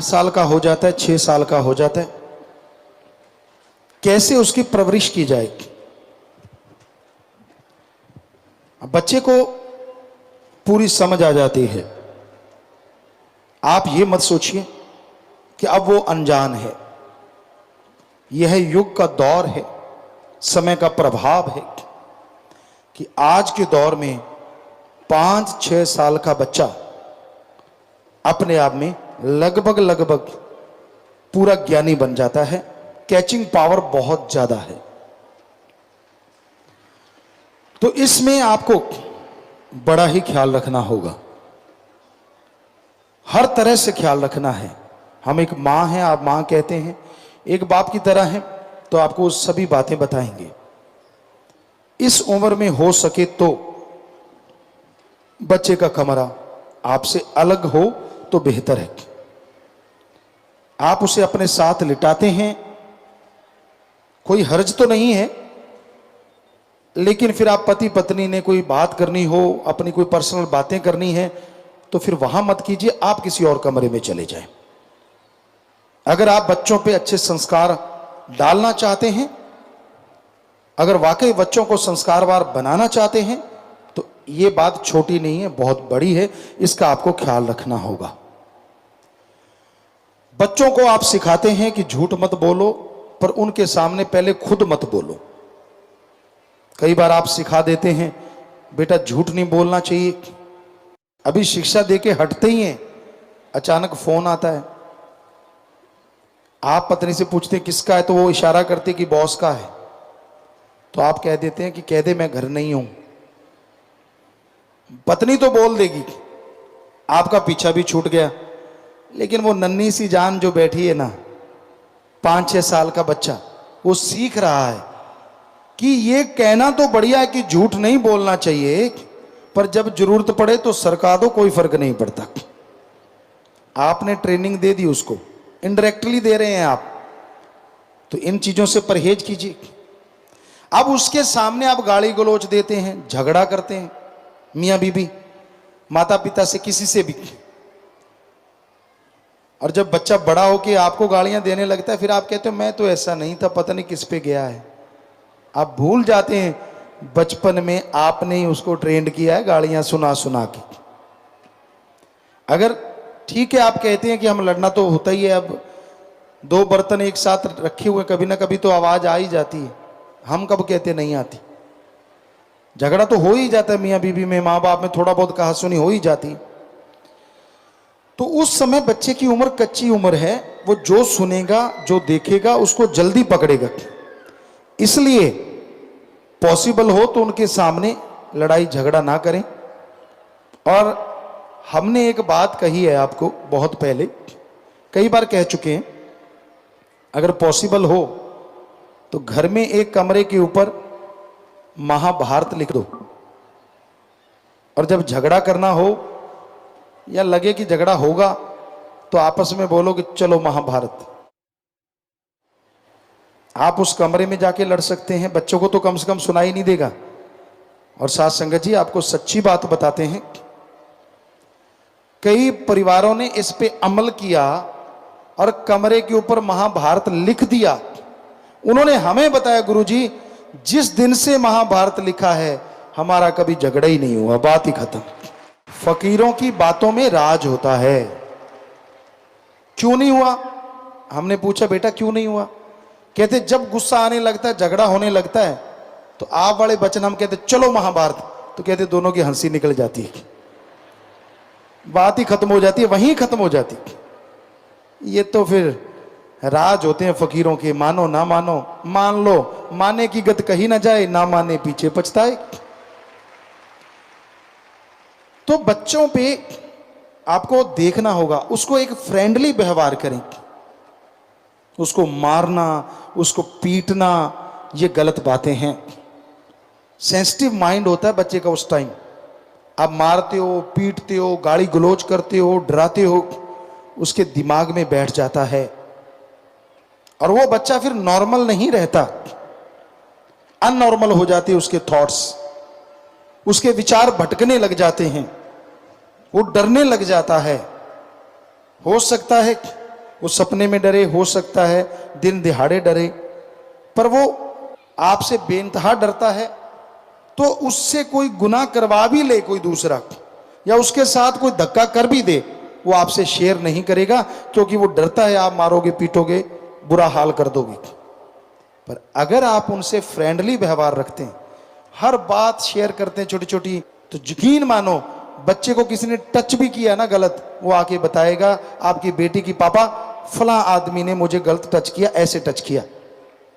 साल का हो जाता है, 6 साल का हो जाता है, कैसे उसकी परवरिश की जाए। बच्चे को पूरी समझ आ जाती है। आप ये मत सोचिए कि अब वो अनजान है। यह युग का दौर है, समय का प्रभाव है कि आज के दौर में 5-6 साल का बच्चा अपने आप में लगभग पूरा ज्ञानी बन जाता है। कैचिंग पावर बहुत ज्यादा है। तो इसमें आपको बड़ा ही ख्याल रखना होगा, हर तरह से ख्याल रखना है। हम एक मां हैं, आप मां कहते हैं, एक बाप की तरह हैं, तो आपको सभी बातें बताएंगे। इस उम्र में हो सके तो बच्चे का कमरा आपसे अलग हो तो बेहतर है। आप उसे अपने साथ लिटाते हैं, कोई हर्ज तो नहीं है, लेकिन फिर आप पति पत्नी ने कोई बात करनी हो, अपनी कोई पर्सनल बातें करनी है, तो फिर वहां मत कीजिए, आप किसी और कमरे में चले जाएं। अगर आप बच्चों पे अच्छे संस्कार डालना चाहते हैं, अगर वाकई बच्चों को संस्कारवान बनाना चाहते हैं, तो ये बात छोटी नहीं है, बहुत बड़ी है। इसका आपको ख्याल रखना होगा। बच्चों को आप सिखाते हैं कि झूठ मत बोलो, पर उनके सामने पहले खुद मत बोलो। कई बार आप सिखा देते हैं बेटा झूठ नहीं बोलना चाहिए, अभी शिक्षा देके हटते ही हैं, अचानक फोन आता है, आप पत्नी से पूछते हैं किसका है, तो वो इशारा करते कि बॉस का है, तो आप कह देते हैं कि कह दे मैं घर नहीं हूं। पत्नी तो बोल देगी, आपका पीछा भी छूट गया। लेकिन वो नन्ही सी जान जो बैठी है ना, 5-6 साल का बच्चा, वो सीख रहा है कि ये कहना तो बढ़िया है कि झूठ नहीं बोलना चाहिए, पर जब जरूरत पड़े तो सरका दो, कोई फर्क नहीं पड़ता। आपने ट्रेनिंग दे दी उसको, इनडायरेक्टली दे रहे हैं आप, तो इन चीजों से परहेज कीजिए। अब उसके सामने आप गाली गलौज देते हैं, झगड़ा करते हैं, मियां बीबी, माता पिता से, किसी से भी, और जब बच्चा बड़ा होके आपको गालियां देने लगता है, फिर आप कहते हो मैं तो ऐसा नहीं था, पता नहीं किस पे गया है। आप भूल जाते हैं बचपन में आपने ही उसको ट्रेंड किया है गालियां सुना सुना के। अगर ठीक है आप कहते हैं कि हम लड़ना तो होता ही है, अब 2 बर्तन एक साथ रखे हुए, कभी ना कभी तो आवाज आ ही जाती है। हम कब कहते नहीं आती, झगड़ा तो हो ही जाता है मियां बीबी में, मां बाप में थोड़ा बहुत कहा सुनी हो ही जाती है। तो उस समय बच्चे की उम्र कच्ची उम्र है, वो जो सुनेगा जो देखेगा उसको जल्दी पकड़ेगा। इसलिए पॉसिबल हो तो उनके सामने लड़ाई झगड़ा ना करें। और हमने एक बात कही है आपको बहुत पहले, कई बार कह चुके हैं, अगर पॉसिबल हो तो घर में एक कमरे के ऊपर महाभारत लिख दो, और जब झगड़ा करना हो या लगे कि झगड़ा होगा तो आपस में बोलो कि चलो महाभारत। आप उस कमरे में जाके लड़ सकते हैं, बच्चों को तो कम से कम सुनाई नहीं देगा। और साथ संगत जी आपको सच्ची बात बताते हैं, कई परिवारों ने इस पे अमल किया और कमरे के ऊपर महाभारत लिख दिया। उन्होंने हमें बताया गुरुजी जिस दिन से महाभारत लिखा है हमारा कभी झगड़ा ही नहीं हुआ, बात ही खत्म। फकीरों की बातों में राज होता है। क्यों नहीं हुआ? हमने पूछा बेटा क्यों नहीं हुआ? कहते जब गुस्सा आने लगता है, झगड़ा होने लगता है, तो आप वाले वचन हम कहते चलो महाभारत, तो कहते दोनों की हंसी निकल जाती है, बात ही खत्म हो जाती है, वहीं खत्म हो जाती है। ये तो फिर राज होते हैं फकीरों के, मानो ना मानो, मान लो माने की गत कही ना जाए, ना माने पीछे पछताए। तो बच्चों पे आपको देखना होगा, उसको एक फ्रेंडली व्यवहार करें। उसको मारना, उसको पीटना, ये गलत बातें हैं। सेंसिटिव माइंड होता है बच्चे का उस टाइम। आप मारते हो, पीटते हो, गाली गलौज करते हो, डराते हो, उसके दिमाग में बैठ जाता है और वो बच्चा फिर नॉर्मल नहीं रहता, अननॉर्मल हो जाते हैं उसके थॉट्स, उसके विचार भटकने लग जाते हैं, वो डरने लग जाता है। हो सकता है वो सपने में डरे, हो सकता है दिन दिहाड़े डरे, पर वो आपसे बेइंतहा डरता है तो उससे कोई गुनाह करवा भी ले कोई दूसरा, या उसके साथ कोई धक्का कर भी दे, वो आपसे शेयर नहीं करेगा, क्योंकि वो डरता है आप मारोगे, पीटोगे, बुरा हाल कर दोगे। पर अगर आप उनसे फ्रेंडली व्यवहार रखते हैं, हर बात शेयर करते हैं छोटी छोटी, तो यकीन मानो बच्चे को किसी ने टच भी किया ना गलत, वो आके बताएगा आपकी बेटी की पापा फला आदमी ने मुझे गलत टच किया, ऐसे टच किया।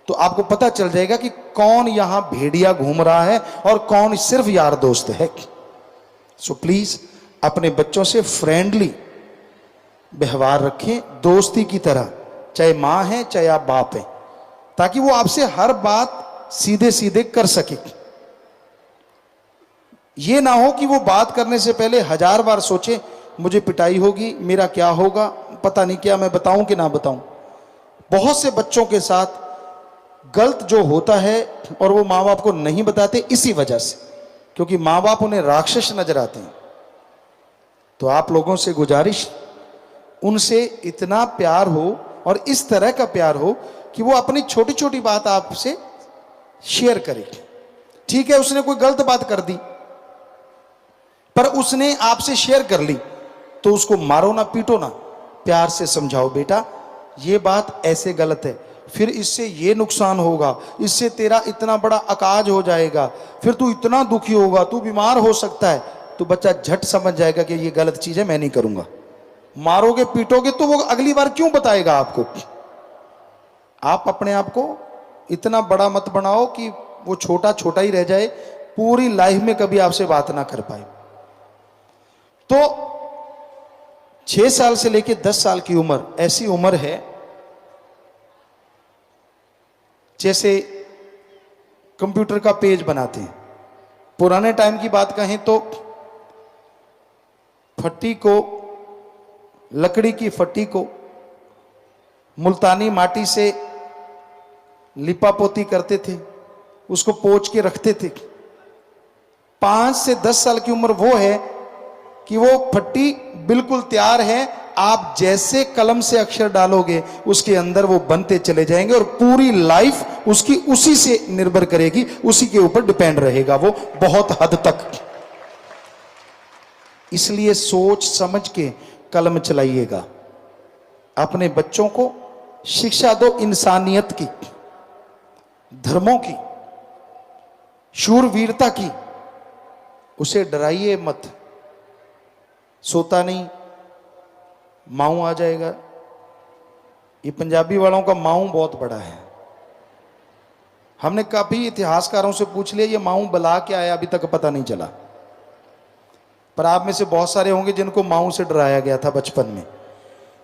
तो आपको पता चल जाएगा कि कौन यहां भेड़िया घूम रहा है और कौन सिर्फ यार दोस्त है। सो प्लीज अपने बच्चों से फ्रेंडली व्यवहार रखें, दोस्ती की तरह, चाहे मां है चाहे आप बाप हैं, ताकि वो आपसे हर बात सीधे सीधे कर सके। ये ना हो कि वो बात करने से पहले 1000 बार सोचे मुझे पिटाई होगी, मेरा क्या होगा, पता नहीं क्या, मैं बताऊं कि ना बताऊं। बहुत से बच्चों के साथ गलत जो होता है और वो माँ बाप को नहीं बताते इसी वजह से, क्योंकि माँ बाप उन्हें राक्षस नजर आते हैं। तो आप लोगों से गुजारिश, उनसे इतना प्यार हो और इस तरह का प्यार हो कि वो अपनी छोटी छोटी बात आपसे शेयर करे। ठीक है, उसने कोई गलत बात कर दी पर उसने आपसे शेयर कर ली, तो उसको मारो ना, पीटो ना, प्यार से समझाओ, बेटा ये बात ऐसे गलत है, फिर इससे ये नुकसान होगा, इससे तेरा इतना बड़ा अकाज हो जाएगा, फिर तू इतना दुखी होगा, तू बीमार हो सकता है। तो बच्चा झट समझ जाएगा कि ये गलत चीज है, मैं नहीं करूंगा। मारोगे पीटोगे तो वो अगली बार क्यों बताएगा आपको। आप अपने आप को इतना बड़ा मत बनाओ कि वो छोटा छोटा ही रह जाए, पूरी लाइफ में कभी आपसे बात ना कर पाए। तो 6 साल से लेकर 10 साल की उम्र ऐसी उम्र है जैसे कंप्यूटर का पेज बनाते हैं। पुराने टाइम की बात कहें तो फट्टी को, लकड़ी की फट्टी को मुल्तानी माटी से लिपापोती करते थे, उसको पोंछ के रखते थे। 5 से 10 साल की उम्र वो है कि वो फट्टी बिल्कुल तैयार है, आप जैसे कलम से अक्षर डालोगे उसके अंदर वो बनते चले जाएंगे और पूरी लाइफ उसकी उसी से निर्भर करेगी, उसी के ऊपर डिपेंड रहेगा वो बहुत हद तक। इसलिए सोच समझ के कलम चलाइएगा। अपने बच्चों को शिक्षा दो इंसानियत की, धर्मों की, शूरवीरता की। उसे डराइए मत, सोता नहीं, माऊं आ जाएगा। ये पंजाबी वालों का माऊं बहुत बड़ा है। हमने काफी इतिहासकारों से पूछ लिया ये माऊं बला क्या है, अभी तक पता नहीं चला। पर आप में से बहुत सारे होंगे जिनको माऊं से डराया गया था बचपन में।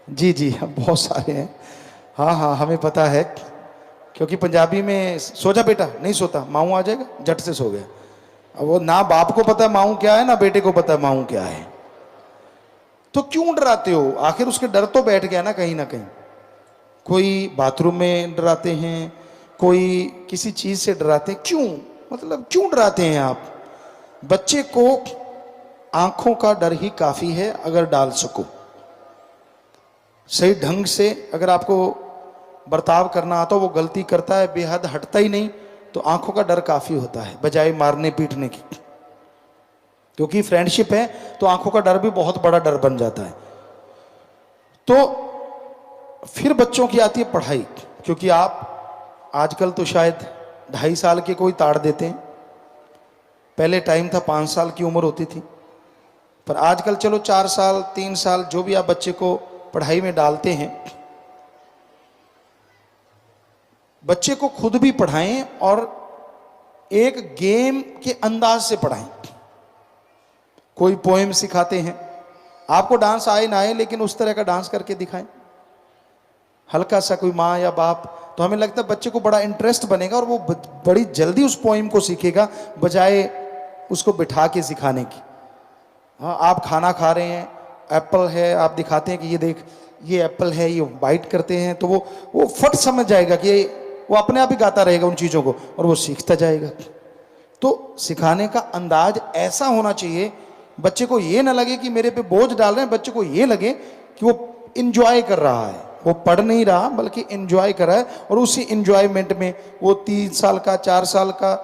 जी जी बहुत सारे हैं। हाँ हाँ हमें पता है, क्योंकि पंजाबी में सो जा बेटा, नहीं सोता, माऊं आ जाएगा, झट से सो गया। अब वो ना बाप को पता है माऊं क्या है, ना बेटे को पता है माऊं क्या है। तो क्यों डराते हो? आखिर उसके डर तो बैठ गया ना कहीं ना कहीं। कोई बाथरूम में डराते हैं, कोई किसी चीज से डराते हैं। क्यों, मतलब क्यों डराते हैं आप? बच्चे को आंखों का डर ही काफी है, अगर डाल सको सही ढंग से। अगर आपको बर्ताव करना आता, वो गलती करता है, बेहद हटता ही नहीं, तो आंखों का डर काफी होता है बजाय मारने पीटने की। क्योंकि फ्रेंडशिप है तो आंखों का डर भी बहुत बड़ा डर बन जाता है। तो फिर बच्चों की आती है पढ़ाई, क्योंकि आप आजकल तो शायद 2.5 साल के कोई ताड़ देते हैं। पहले टाइम था 5 साल की उम्र होती थी, पर आजकल चलो 4 साल 3 साल जो भी आप बच्चे को पढ़ाई में डालते हैं, बच्चे को खुद भी पढ़ाएं और एक गेम के अंदाज से पढ़ाएं। कोई पोएम सिखाते हैं, आपको डांस आए ना आए लेकिन उस तरह का डांस करके दिखाएं हल्का सा, कोई माँ या बाप, तो हमें लगता है बच्चे को बड़ा इंटरेस्ट बनेगा और वो बड़ी जल्दी उस पोएम को सीखेगा बजाय उसको बिठा के सिखाने की। हाँ, आप खाना खा रहे हैं, एप्पल है, आप दिखाते हैं कि ये देख ये एप्पल है, ये बाइट करते हैं, तो वो फट समझ जाएगा कि वो अपने आप ही गाता रहेगा उन चीज़ों को और वो सीखता जाएगा। तो सिखाने का अंदाज ऐसा होना चाहिए, बच्चे को ये ना लगे कि मेरे पे बोझ डाल रहे हैं, बच्चे को ये लगे कि वो इंजॉय कर रहा है, वो पढ़ नहीं रहा बल्कि एंजॉय कर रहा है, और उसी एंजॉयमेंट में वो 3 साल का, 4 साल का,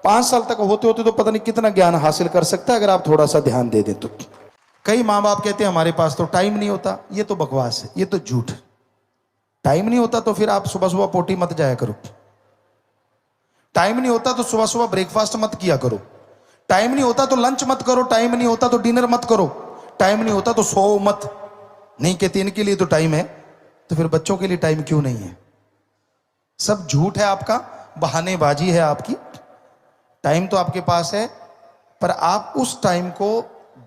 5 साल तक होते होते तो पता नहीं कितना ज्ञान हासिल कर सकता है अगर आप थोड़ा सा ध्यान दे दें तो। कई माँ बाप कहते हैं हमारे पास तो टाइम नहीं होता। ये तो बकवास है, ये तो झूठ। टाइम नहीं होता तो फिर आप सुबह सुबह पोटी मत जाया करो। टाइम नहीं होता तो सुबह सुबह ब्रेकफास्ट मत किया करो। टाइम नहीं होता तो लंच मत करो। टाइम नहीं होता तो डिनर मत करो। टाइम नहीं होता तो सो मत। नहीं कहते इनके लिए तो टाइम है, तो फिर बच्चों के लिए टाइम क्यों नहीं है? सब झूठ है आपका, बहानेबाजी है आपकी। टाइम तो आपके पास है, पर आप उस टाइम को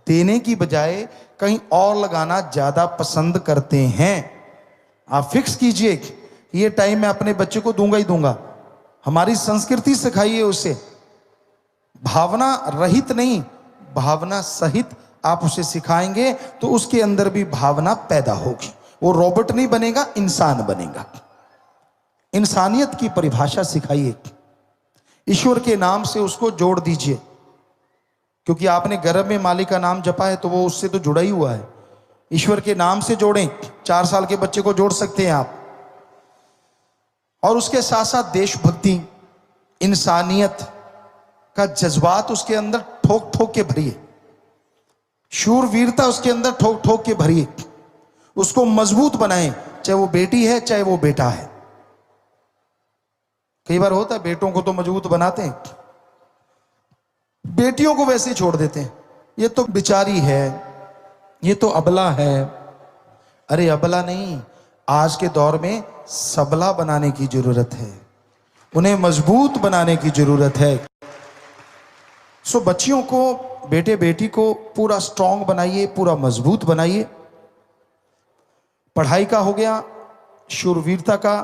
देने की बजाय कहीं और लगाना ज्यादा पसंद करते हैं। आप फिक्स कीजिए कि ये टाइम मैं अपने बच्चे को दूंगा ही दूंगा। हमारी संस्कृति सिखाइए उसे, भावना रहित नहीं, भावना सहित आप उसे सिखाएंगे तो उसके अंदर भी भावना पैदा होगी। वो रोबोट नहीं बनेगा, इंसान बनेगा। इंसानियत की परिभाषा सिखाइए, ईश्वर के नाम से उसको जोड़ दीजिए, क्योंकि आपने गर्भ में मालिक का नाम जपा है तो वो उससे तो जुड़ा ही हुआ है। ईश्वर के नाम से जोड़ें। 4 साल के बच्चे को जोड़ सकते हैं आप। और उसके साथ साथ देशभक्ति, इंसानियत का जज्बात उसके अंदर ठोक ठोक के भरिए। शूरवीरता उसके अंदर ठोक ठोक के भरिए। उसको मजबूत बनाएं, चाहे वो बेटी है चाहे वो बेटा है। कई बार होता है बेटों को तो मजबूत बनाते हैं, बेटियों को वैसे ही छोड़ देते हैं। ये तो बेचारी है, ये तो अबला है। अरे अबला नहीं, आज के दौर में सबला बनाने की जरूरत है, उन्हें मजबूत बनाने की जरूरत है। सो बच्चियों को, बेटे बेटी को पूरा स्ट्रांग बनाइए, पूरा मजबूत बनाइए। पढ़ाई का हो गया, शूरवीरता का,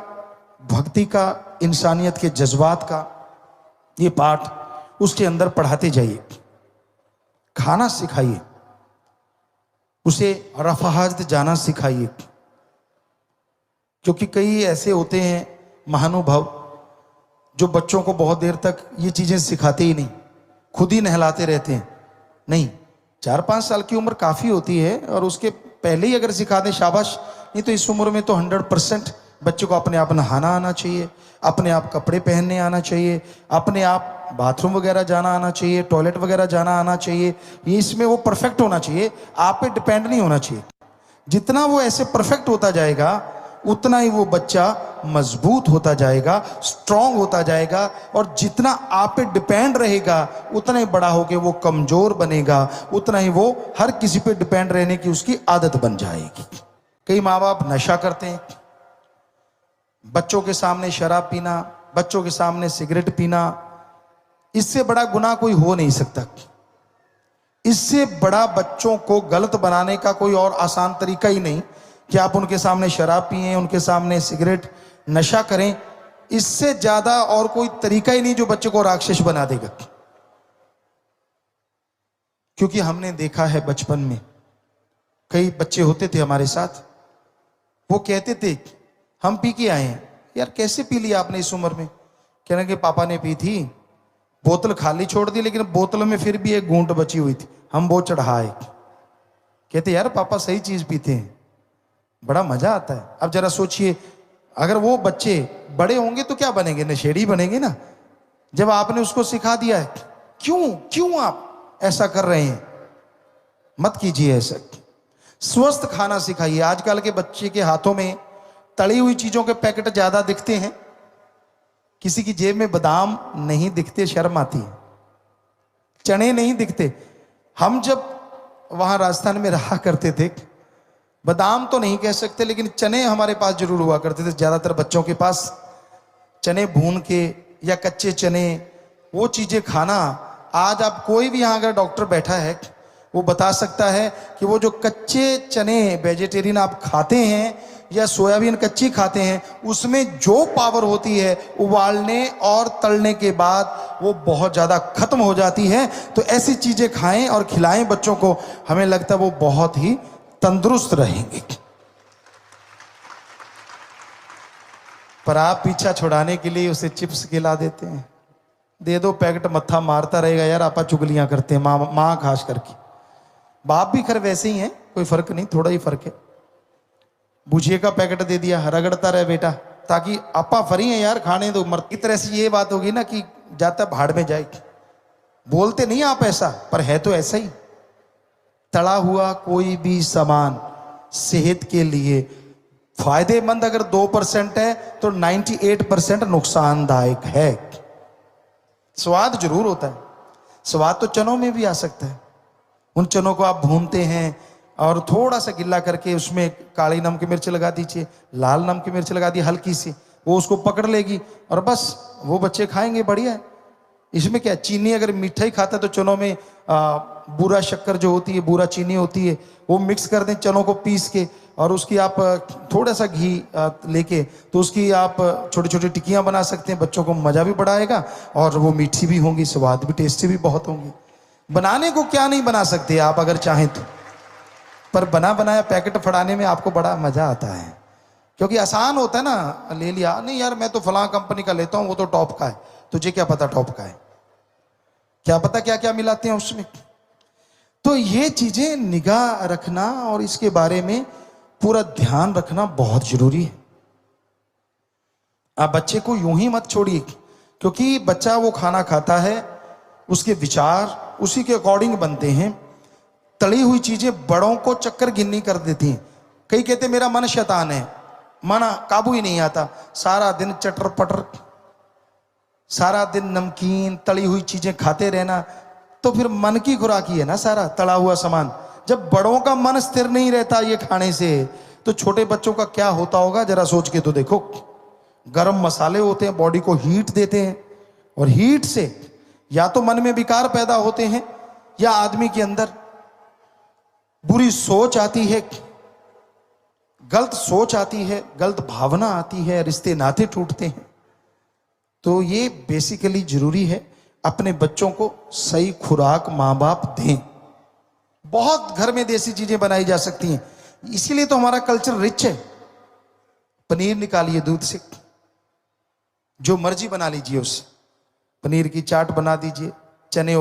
भक्ति का, इंसानियत के जज्बात का ये पाठ उसके अंदर पढ़ाते जाइए। खाना सिखाइए उसे, रफाहत जाना सिखाइए, क्योंकि कई ऐसे होते हैं महानुभाव जो बच्चों को बहुत देर तक ये चीजें सिखाते ही नहीं, खुद ही नहलाते रहते हैं। नहीं, 4-5 साल की उम्र काफी होती है, और उसके पहले ही अगर सिखा दें शाबाश। नहीं तो इस उम्र में तो 100% बच्चे को अपने आप नहाना आना चाहिए, अपने आप कपड़े पहनने आना चाहिए, अपने आप बाथरूम वगैरह जाना आना चाहिए, टॉयलेट वगैरह जाना आना चाहिए। ये इसमें वो परफेक्ट होना चाहिए, आप पे डिपेंड नहीं होना चाहिए। जितना वो ऐसे परफेक्ट होता जाएगा उतना ही वो बच्चा मजबूत होता जाएगा, स्ट्रांग होता जाएगा, और जितना आप पे डिपेंड रहेगा उतना ही बड़ा होकर वो कमजोर बनेगा, उतना ही वो हर किसी पे डिपेंड रहने की उसकी आदत बन जाएगी। कई माँ बाप नशा करते हैं, बच्चों के सामने शराब पीना, बच्चों के सामने सिगरेट पीना, इससे बड़ा गुनाह कोई हो नहीं सकता। इससे बड़ा बच्चों को गलत बनाने का कोई और आसान तरीका ही नहीं कि आप उनके सामने शराब पिएं, उनके सामने सिगरेट, नशा करें। इससे ज्यादा और कोई तरीका ही नहीं जो बच्चे को राक्षस बना देगा। क्योंकि हमने देखा है बचपन में कई बच्चे होते थे हमारे साथ, वो कहते थे हम पी के आए हैं। यार कैसे पी लिया आपने इस उम्र में? कहने के पापा ने पी थी, बोतल खाली छोड़ दी लेकिन बोतल में फिर भी एक घूंट बची हुई थी, हम वो चढ़ाए। कहते यार पापा सही चीज पीते हैं, बड़ा मजा आता है। अब जरा सोचिए, अगर वो बच्चे बड़े होंगे तो क्या बनेंगे? नशेड़ी बनेंगे ना। जब आपने उसको सिखा दिया है, क्यों आप ऐसा कर रहे हैं? मत कीजिए ऐसा। स्वस्थ खाना सिखाइए। आजकल के बच्चे के हाथों में तली हुई चीजों के पैकेट ज्यादा दिखते हैं, किसी की जेब में बादाम नहीं दिखते, शर्म आती है। चने नहीं दिखते। हम जब वहां राजस्थान में रहा करते थे, बादाम तो नहीं कह सकते लेकिन चने हमारे पास जरूर हुआ करते थे, ज्यादातर बच्चों के पास। चने भून के या कच्चे चने, वो चीजें खाना। आज आप कोई भी यहां अगर डॉक्टर बैठा है वो बता सकता है कि वो जो कच्चे चने वेजिटेरियन आप खाते हैं या सोयाबीन कच्ची खाते हैं, उसमें जो पावर होती है उबालने और तलने के बाद वो बहुत ज़्यादा खत्म हो जाती है। तो ऐसी चीज़ें खाएं और खिलाएं बच्चों को, हमें लगता है वो बहुत ही तंदुरुस्त रहेंगे। पर आप पीछा छुड़ाने के लिए उसे चिप्स खिला देते हैं। दे दो पैकेट, मत्था मारता रहेगा। यार आपा चुगलियां करते हैं, माँ खास करके। बाप भी खैर वैसे ही हैं, कोई फर्क नहीं, थोड़ा ही फर्क है। भुजिए का पैकेट दे दिया, रगड़ता रहे बेटा, ताकि आपा फरी है यार, खाने दो मर। इस तरह से ये बात होगी ना कि जाता भाड़ में जाए। बोलते नहीं आप ऐसा, पर है तो ऐसा ही। तला हुआ कोई भी सामान सेहत के लिए फायदेमंद अगर 2% है तो 98% नुकसानदायक है। स्वाद जरूर होता है, स्वाद तो चनों में भी आ सकता है। उन चनों को आप भूनते हैं और थोड़ा सा गिल्ला करके उसमें काली नमक मिर्च लगा दीजिए, लाल नमक मिर्च लगा दी हल्की सी, वो उसको पकड़ लेगी और बस वो बच्चे खाएंगे, बढ़िया है। इसमें क्या, चीनी अगर मीठा ही खाता है तो चनों में बूरा शक्कर जो होती है, बूरा चीनी होती है, वो मिक्स कर दें चनों को पीस के, और उसकी आप थोड़ा सा घी लेके तो उसकी आप छोटी छोटी टिक्कियाँ बना सकते हैं। बच्चों को मज़ा भी बढ़ाएगा और वो मीठी भी होंगी, स्वाद भी टेस्टी भी बहुत होंगी। बनाने को क्या नहीं बना सकते आप अगर चाहें तो, पर बना बनाया पैकेट फड़ाने में आपको बड़ा मज़ा आता है, क्योंकि आसान होता है ना। ले लिया, नहीं यार मैं तो फलां कंपनी का लेता हूँ, वो तो टॉप का है। तुझे क्या पता टॉप का है, क्या पता क्या क्या मिलाते हैं उसमें। तो ये चीजें निगाह रखना और इसके बारे में पूरा ध्यान रखना बहुत जरूरी है। आप बच्चे को यूं ही मत छोड़िए, क्योंकि बच्चा वो खाना खाता है, उसके विचार उसी के अकॉर्डिंग बनते हैं। तली हुई चीजें बड़ों को चक्कर गिननी कर देती हैं। कई कहते मेरा मन शैतान है, मन काबू ही नहीं आता, सारा दिन चटर पटर, सारा दिन नमकीन तली हुई चीजें खाते रहना, तो फिर मन की खुराक ही है ना सारा तला हुआ सामान। जब बड़ों का मन स्थिर नहीं रहता ये खाने से, तो छोटे बच्चों का क्या होता होगा जरा सोच के तो देखो। गरम मसाले होते हैं, बॉडी को हीट देते हैं, और हीट से या तो मन में विकार पैदा होते हैं, या आदमी के अंदर बुरी सोच आती है, गलत सोच आती है, गलत भावना आती है, रिश्ते नाते टूटते हैं। तो ये बेसिकली जरूरी है, अपने बच्चों को सही खुराक माँ बाप दें। बहुत घर में देसी चीजें बनाई जा सकती हैं, इसीलिए तो हमारा कल्चर रिच है। पनीर निकालिए दूध से, जो मर्जी बना लीजिए उससे, पनीर की चाट बना दीजिए, चने